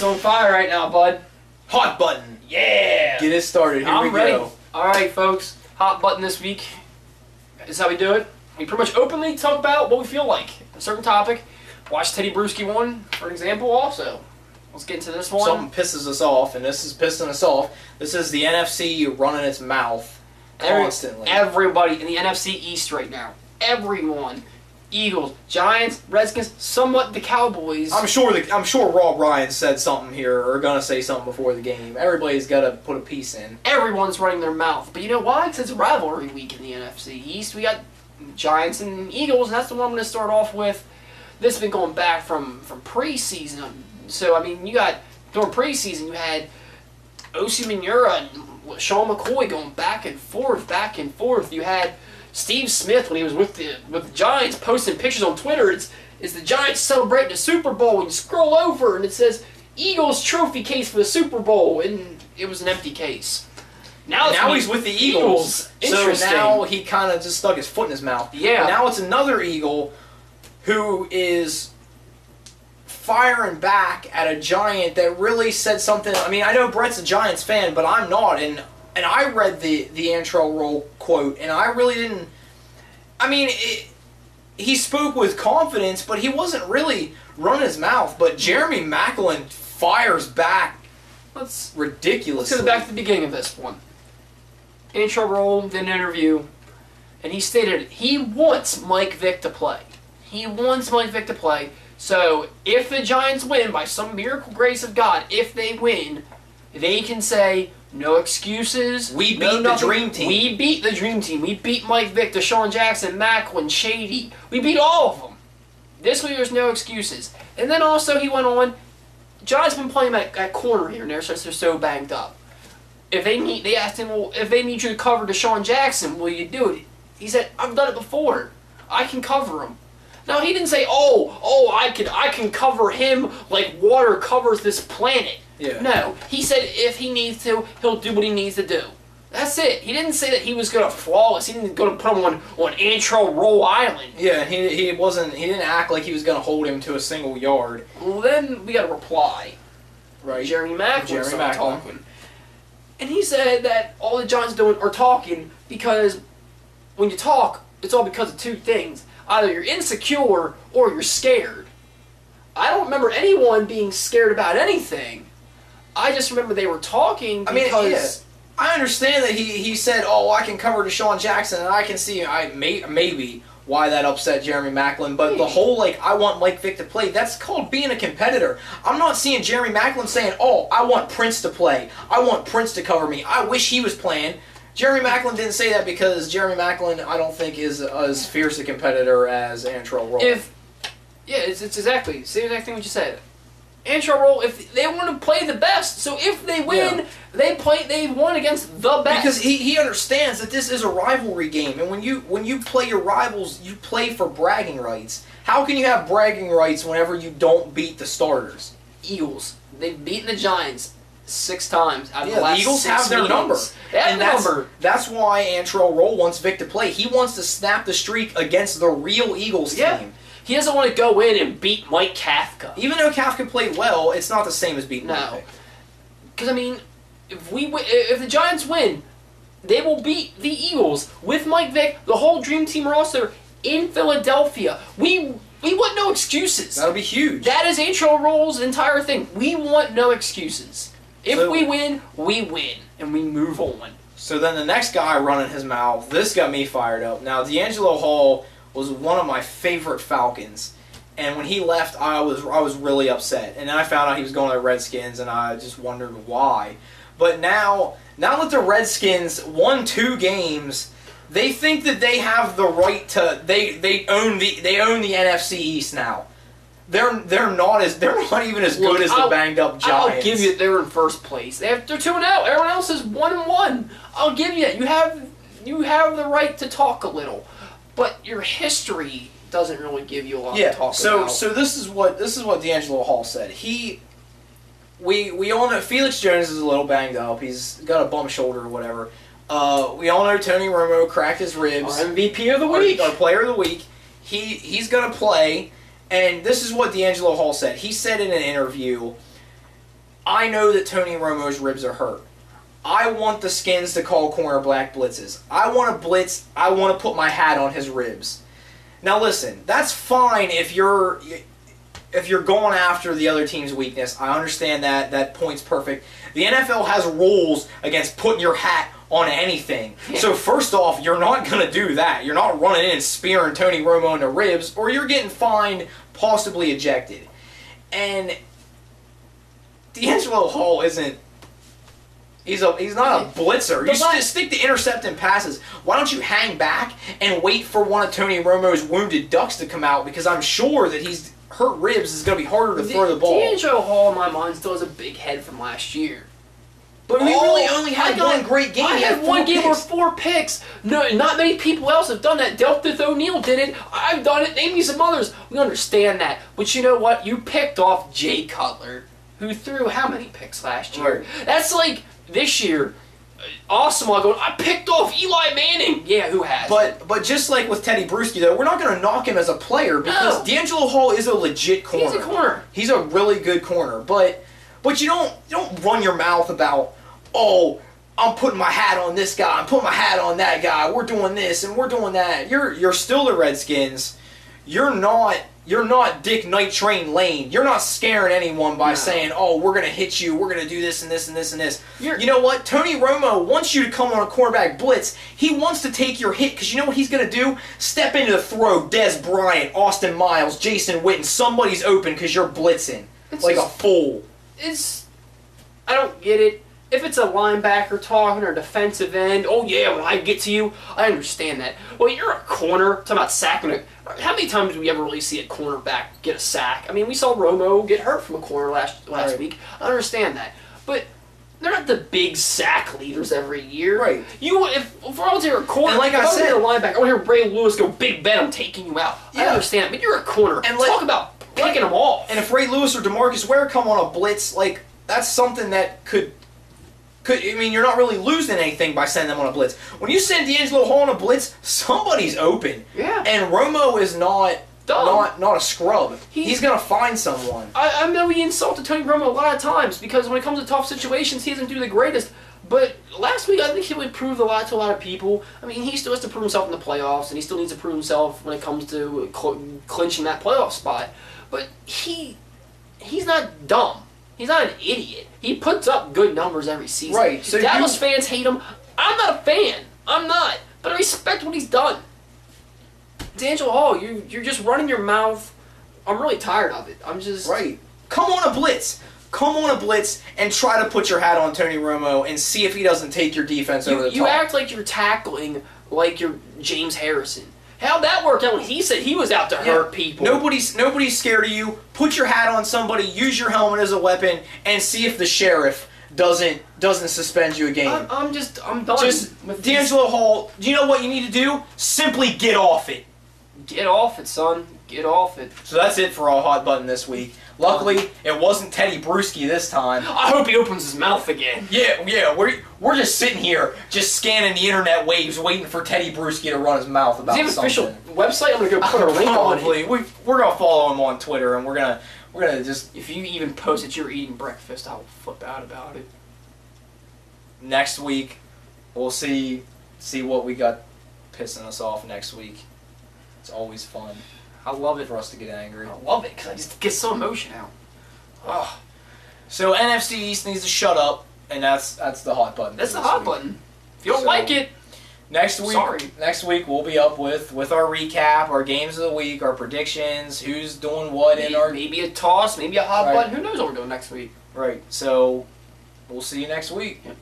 on fire right now, bud. Hot button. Yeah. Get it started. Here we ready. go. All right, folks. Hot button this week. This is how we do it. We pretty much openly talk about what we feel like. A certain topic. Watch Teddy Bruschi one, for an example, also. Let's get into this one. Something pisses us off, and this is pissing us off. This is the NFC running its mouth constantly. Everybody in the NFC East right now. Everyone. Eagles, Giants, Redskins, somewhat the Cowboys. I'm sure Rob Ryan said something here, or gonna say something before the game. Everybody's got to put a piece in. Everyone's running their mouth. But you know why? Because it's rivalry week in the NFC East. We got Giants and Eagles, and that's the one I'm going to start off with. This has been going back from preseason. So, I mean, you got, during preseason, you had Osi Manura and Sean McCoy going back and forth, back and forth. You had Steve Smith, when he was with the Giants, posting pictures on Twitter. It's the Giants celebrating the Super Bowl, and you scroll over, and it says, Eagles trophy case for the Super Bowl, and it was an empty case. Now he's with the Eagles. So now he kind of just stuck his foot in his mouth. Yeah. Now it's another Eagle who is firing back at a Giant that really said something. I mean, I know Brett's a Giants fan, but I'm not, and I read the intro roll quote, and I really didn't. I mean, he spoke with confidence, but he wasn't really running his mouth. But Jeremy Maclin fires back. That's ridiculous. Let's go back to the beginning of this one. Intro roll, then interview, and he stated he wants Mike Vick to play. He wants Mike Vick to play. So if the Giants win, by some miracle grace of God, if they win, they can say, no excuses. We beat the dream team. We beat the dream team. We beat Mike Vick, Deshaun Jackson, Maclin, Shady. We beat all of them. This week there's no excuses. And then also he went on, Giants been playing at corner here and there since they're so banged up. If they asked him, well, if they need you to cover Deshaun Jackson, will you do it? He said, I've done it before. I can cover him. Now he didn't say, I can cover him like water covers this planet. Yeah. No, he said if he needs to, he'll do what he needs to do. That's it. He didn't say that he was gonna flawless. He didn't go to put him on intro roll island. Yeah, he didn't act like he was gonna hold him to a single yard. Well, then we got a reply. Right. Jeremy Maclin started talking. And he said that all the Giants are talking because when you talk, it's all because of two things. Either you're insecure or you're scared. I don't remember anyone being scared about anything. I just remember they were talking because... I mean, yeah, I understand that he said, I can cover Deshaun Jackson, and I can see maybe why that upset Jeremy Maclin, but the whole, I want Mike Vick to play, that's called being a competitor. I'm not seeing Jeremy Maclin saying, I want Prince to play. I want Prince to cover me. I wish he was playing. Jeremy Maclin didn't say that because Jeremy Maclin, I don't think, is as fierce a competitor as Antrell Roll. It's exactly the same exact thing what you said. Antrell Roll, if they want to play the best, so if they win, they won against the best. Because he understands that this is a rivalry game, and when you play your rivals, you play for bragging rights. How can you have bragging rights whenever you don't beat the starters? Eagles, they've beaten the Giants 6 times out of the last 6 Eagles have their number. They have their number. That's why Antrell Roll wants Vick to play. He wants to snap the streak against the real Eagles team. He doesn't want to go in and beat Mike Kafka. Even though Kafka played well, it's not the same as beating Mike Vick. Because, I mean, if the Giants win, they will beat the Eagles with Mike Vick, the whole Dream Team roster in Philadelphia. We want no excuses. That'll be huge. That is Antrell Roll's entire thing. We want no excuses. If we win, and we move on. So then the next guy running his mouth, this got me fired up. Now, D'Angelo Hall was one of my favorite Falcons, and when he left, I was really upset. And then I found out he was going to the Redskins, and I just wondered why. But now that the Redskins won 2 games, they think that they have the right to they own the NFC East now. They're not even as good as the banged up Giants. I'll give you they're in first place. They're 2-0. Everyone else is 1-1. I'll give you it. You have the right to talk a little, but your history doesn't really give you a lot to talk about. So this is what D'Angelo Hall said. We all know Felix Jones is a little banged up. He's got a bum shoulder or whatever. We all know Tony Romo cracked his ribs. Our MVP of the week, our player of the week. He's gonna play. He's going to play. And this is what D'Angelo Hall said. He said in an interview, I know that Tony Romo's ribs are hurt. I want the Skins to call cornerback blitzes. I want to blitz. I want to put my hat on his ribs. Now listen, that's fine if you're going after the other team's weakness. I understand that. That point's perfect. The NFL has rules against putting your hat on anything. Yeah. So first off, you're not going to do that. You're not running in and spearing Tony Romo in the ribs, or you're getting fined, possibly ejected. And D'Angelo Hall isn't... He's not a blitzer. You just stick to intercepting passes. Why don't you hang back and wait for one of Tony Romo's wounded ducks to come out? Because I'm sure that he's hurt ribs is going to be harder to throw the ball. D'Angelo Hall, in my mind, still has a big head from last year. But we really only had one great game. I had one game with 4 picks. No, not many people else have done that. Delpith O'Neal did it. I've done it. Name me some others. We understand that. But you know what? You picked off Jay Cutler, who threw how many picks last year? Right. That's like this year. Awesome. I picked off Eli Manning. Yeah, who has? But just like with Teddy Bruschi, though, we're not going to knock him as a player because D'Angelo Hall is a legit corner. He's a corner. He's a really good corner. But you don't run your mouth about, oh, I'm putting my hat on this guy, I'm putting my hat on that guy, we're doing this and we're doing that. You're still the Redskins. You're not Dick Night Train Lane. You're not scaring anyone by saying, oh, we're going to hit you, we're going to do this and this and this and this. You know what? Tony Romo wants you to come on a cornerback blitz. He wants to take your hit because you know what he's going to do? Step into the throw, Des Bryant, Austin Miles, Jason Witten. Somebody's open because you're blitzing like a fool. I don't get it. If it's a linebacker talking or defensive end, oh yeah, when I get to you, I understand that. Well, you're a corner, talking about sacking it. How many times do we ever really see a cornerback get a sack? I mean, we saw Romo get hurt from a corner last week. I understand that. But they're not the big sack leaders every year. Right. If I was here a corner, and like if I said, a linebacker, I want to hear Ray Lewis go, Big Ben, I'm taking you out. Yeah. I understand, but you're a corner. And talk about picking them off. And if Ray Lewis or DeMarcus Ware come on a blitz, like, that's something that could I mean, you're not really losing anything by sending them on a blitz. When you send D'Angelo Hall on a blitz, somebody's open. Yeah. And Romo is not a scrub. He's going to find someone. I know he insulted Tony Romo a lot of times because when it comes to tough situations, he doesn't do the greatest. But last week, I think he proved a lot to a lot of people. I mean, he still has to prove himself in the playoffs, and he still needs to prove himself when it comes to clinching that playoff spot. But he's not dumb. He's not an idiot. He puts up good numbers every season. Right. So Dallas fans hate him. I'm not a fan. I'm not. But I respect what he's done. D'Angelo Hall, you're just running your mouth. I'm really tired of it. I'm just... Right. Come on a blitz. Come on a blitz and try to put your hat on Tony Romo and see if he doesn't take your defense over the top. You act like you're tackling like you're James Harrison. How'd that work out when he said he was out to hurt people? Nobody's scared of you. Put your hat on somebody, use your helmet as a weapon, and see if the sheriff doesn't suspend you a game. I'm done. Just with D'Angelo Hall, do you know what you need to do? Simply get off it. Get off it, son. Get off it. So that's it for our hot button this week. Luckily, it wasn't Teddy Bruschi this time. I hope he opens his mouth again. Yeah, we're just sitting here, just scanning the internet waves, waiting for Teddy Bruschi to run his mouth about something. Does he have an official website? I'm gonna go put a link on it. We're gonna follow him on Twitter, and we're gonna just. If you even post that you're eating breakfast, I'll flip out about it. Next week, we'll see what we got pissing us off next week. It's always fun. I love it for us to get angry. I love it because I just get some emotion out. Oh. So NFC East needs to shut up, and that's the hot button. That's the hot button. If you don't like it, next week. Sorry. Next week we'll be up with our recap, our games of the week, our predictions, who's doing what in our maybe a toss, maybe a hot button. Who knows what we're doing next week? Right. So we'll see you next week. Yeah.